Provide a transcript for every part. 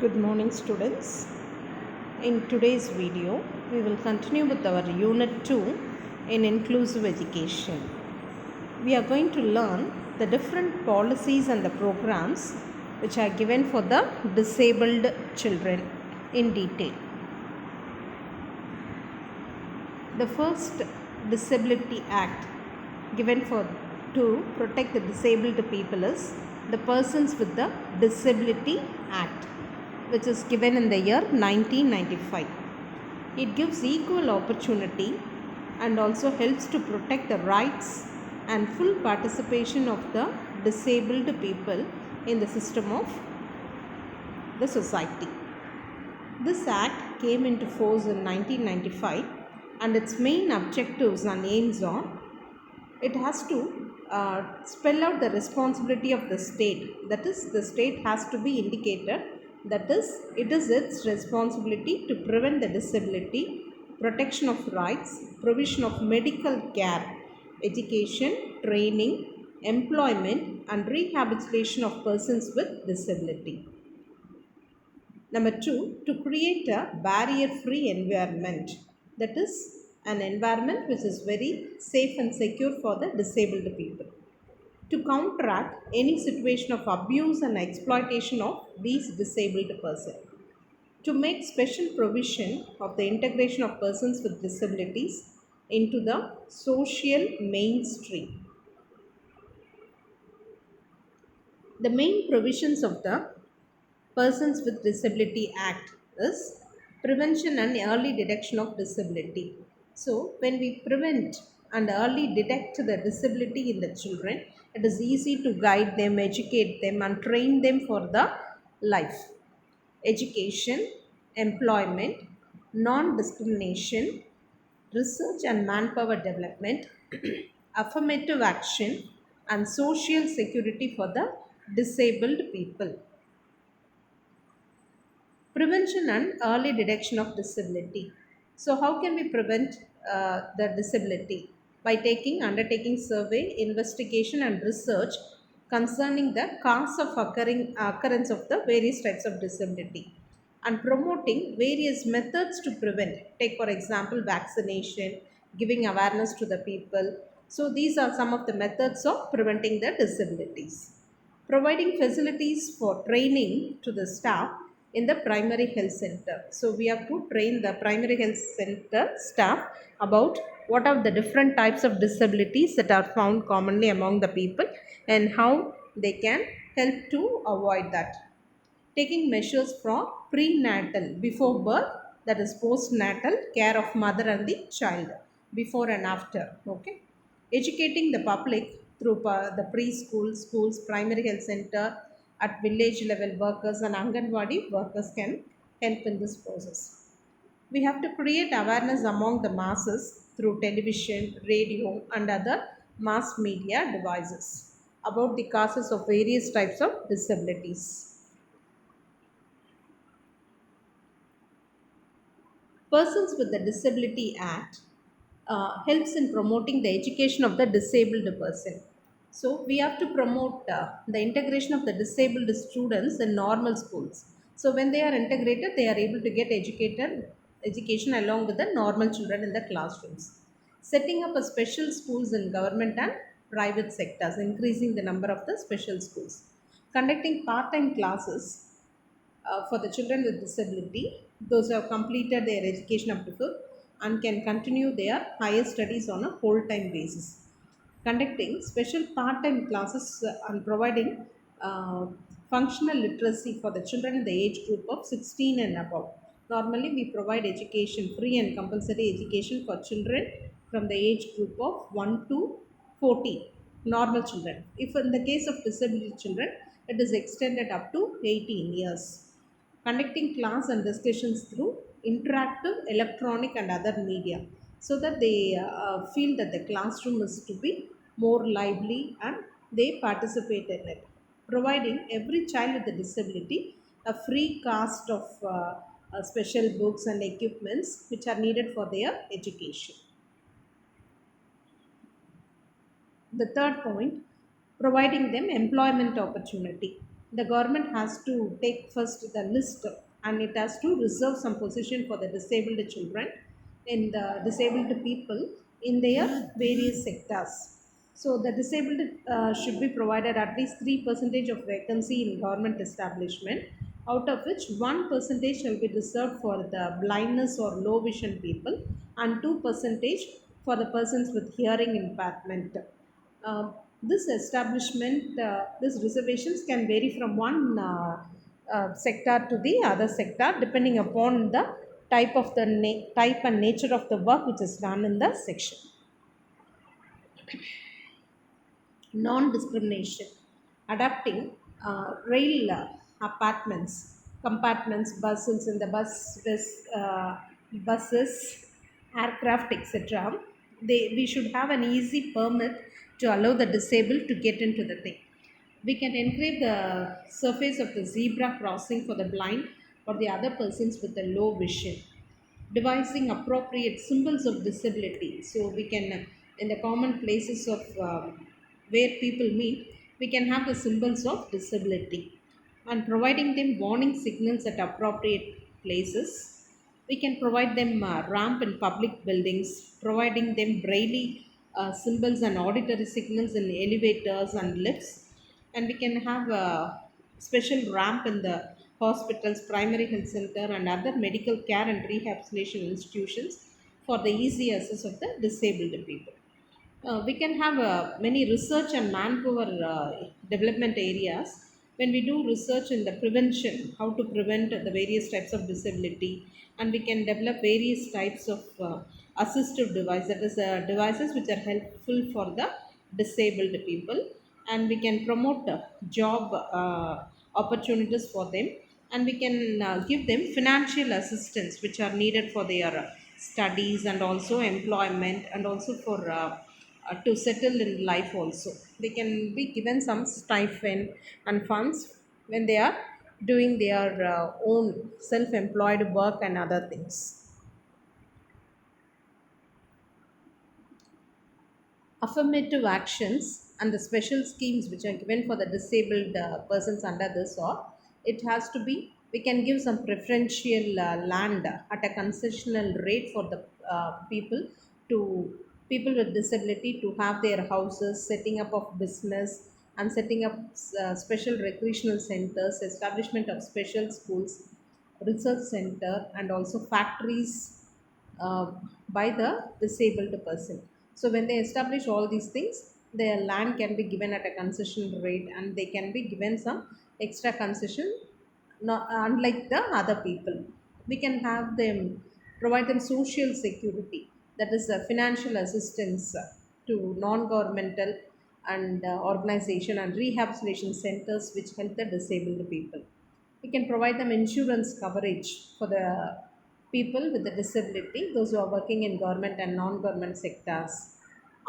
Good morning, students. In today's video, we will continue with our Unit 2 in Inclusive Education. We are going to learn the different policies and the programs which are given for the disabled children in detail. The first Disability Act given to protect the disabled people is the Persons with the Disability Act, which is given in the year 1995. It gives equal opportunity and also helps to protect the rights and full participation of the disabled people in the system of the society. This act came into force in 1995 and its main objectives and aims are it has to spell out the responsibility of the state. That is, the state has to be indicated. That is, it is its responsibility to prevent the disability, protection of rights, provision of medical care, education, training, employment, and rehabilitation of persons with disability. Number 2, to create a barrier-free environment. That is, an environment which is very safe and secure for the disabled people. To counteract any situation of abuse and exploitation of these disabled persons. To make special provision of the integration of persons with disabilities into the social mainstream. The main provisions of the Persons with Disability Act is prevention and early detection of disability. So, when we prevent and early detect the disability in the children, it is easy to guide them, educate them, and train them for the life. Education, employment, non discrimination, research and manpower development, affirmative action, and social security for the disabled people. Prevention and early detection of disability. So, how can we prevent the disability? By undertaking survey, investigation, and research concerning the cause of occurrence of the various types of disability, and promoting various methods to prevent. Take for example, vaccination, giving awareness to the people. So, these are some of the methods of preventing the disabilities. Providing facilities for training to the staff in the primary health center. So we have to train the primary health center staff about what are the different types of disabilities that are found commonly among the people and how they can help to avoid that. Taking measures for prenatal, before birth, that is postnatal care of mother and the child, before and after. Okay. Educating the public through the preschool, schools, primary health center, at village level workers and Anganwadi workers can help in this process. We have to create awareness among the masses through television, radio, and other mass media devices about the causes of various types of disabilities. Persons with the Disability Act helps in promoting the education of the disabled person. So, we have to promote the integration of the disabled students in normal schools. So, when they are integrated, they are able to get education along with the normal children in the classrooms. Setting up a special schools in government and private sectors, increasing the number of the special schools. Conducting part-time classes for the children with disability, those who have completed their education up to 5th and can continue their higher studies on a full-time basis. Conducting special part-time classes and providing functional literacy for the children in the age group of 16 and above. Normally, we provide education, free and compulsory education for children from the age group of 1 to 14, normal children. If in the case of disability children, it is extended up to 18 years. Conducting class and discussions through interactive, electronic, and other media so that they feel that the classroom is to be more lively and they participate in it. Providing every child with a disability a free cast of special books and equipments which are needed for their education. The third point, providing them employment opportunity. The government has to take first the list, and it has to reserve some position for the disabled children and the disabled people in their various sectors. So the disabled should be provided at least 3 percentage of vacancy in government establishment, out of which 1 percentage shall be reserved for the blindness or low vision people, and 2 percentage for the persons with hearing impairment. This establishment, these reservations can vary from one sector to the other sector depending upon the type of the type and nature of the work which is done in the section. Non-discrimination, adapting rail apartments compartments, buses in the buses, aircraft, etc. We should have an easy permit to allow the disabled to get into the thing. We can engrave the surface of the zebra crossing for the blind or the other persons with a low vision, devising appropriate symbols of disability. So we can, in the common places of where people meet, we can have the symbols of disability, and providing them warning signals at appropriate places. We can provide them ramp in public buildings, providing them braille symbols and auditory signals in elevators and lifts. And we can have a special ramp in the hospitals, primary health center, and other medical care and rehabilitation institutions for the easy access of the disabled people. We can have many research and manpower development areas when we do research in the prevention, how to prevent the various types of disability, and we can develop various types of assistive devices, that is devices which are helpful for the disabled people, and we can promote job opportunities for them, and we can give them financial assistance which are needed for their studies and also employment, and also for to settle in life also. They can be given some stipend and funds when they are doing their own self-employed work and other things. Affirmative actions and the special schemes which are given for the disabled persons under this, or it has to be, we can give some preferential land at a concessional rate for the people, to people with disability to have their houses, setting up of business, and setting up special recreational centers, establishment of special schools, research center, and also factories uh, by the disabled person. So when they establish all these things, their land can be given at a concession rate, and they can be given some extra concession, not unlike the other people. We can have them, provide them social security, that is financial assistance to non-governmental and organization and rehabilitation centers which help the disabled people. We can provide them insurance coverage for the people with the disability, those who are working in government and non-government sectors.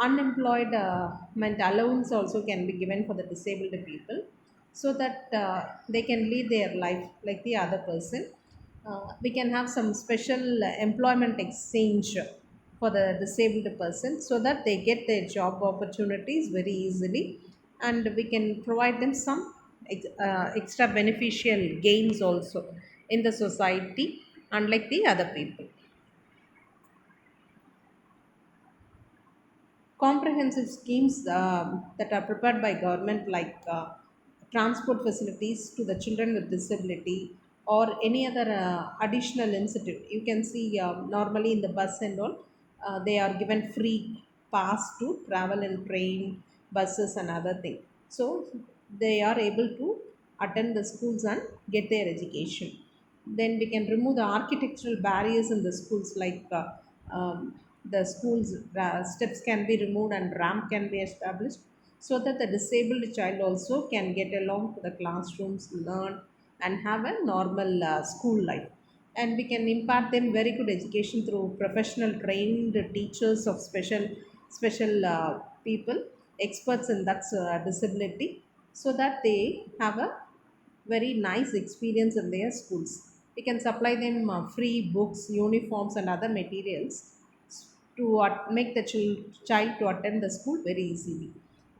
Unemployment allowance also can be given for the disabled people, so that they can lead their life like the other person. We can have some special employment exchange for the disabled person, so that they get their job opportunities very easily, and we can provide them some extra beneficial gains also in the society, unlike the other people. Comprehensive schemes that are prepared by government, like transport facilities to the children with disability, or any other additional incentive. You can see normally in the bus and all, they are given free pass to travel in train, buses, and other thing. So they are able to attend the schools and get their education. Then we can remove the architectural barriers in the schools, like the schools steps can be removed and ramp can be established, so that the disabled child also can get along to the classrooms, learn, and have a normal school life. And we can impart them very good education through professional trained teachers of special people, experts in that disability, so that they have a very nice experience in their schools. We can supply them free books, uniforms, and other materials to make the child to attend the school very easily.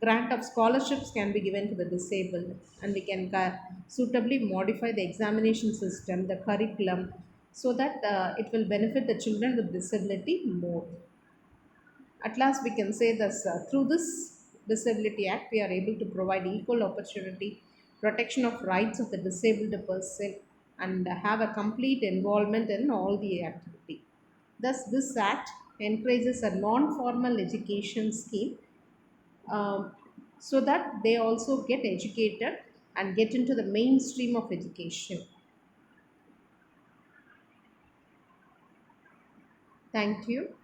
Grant of scholarships can be given to the disabled, and we can suitably modify the examination system, the curriculum, so that it will benefit the children with disability more. At last, we can say this through this Disability Act, we are able to provide equal opportunity, protection of rights of the disabled person, and have a complete involvement in all the activity. Thus, this Act encourages a non formal education scheme, um, so that they also get educated and get into the mainstream of education. Thank you.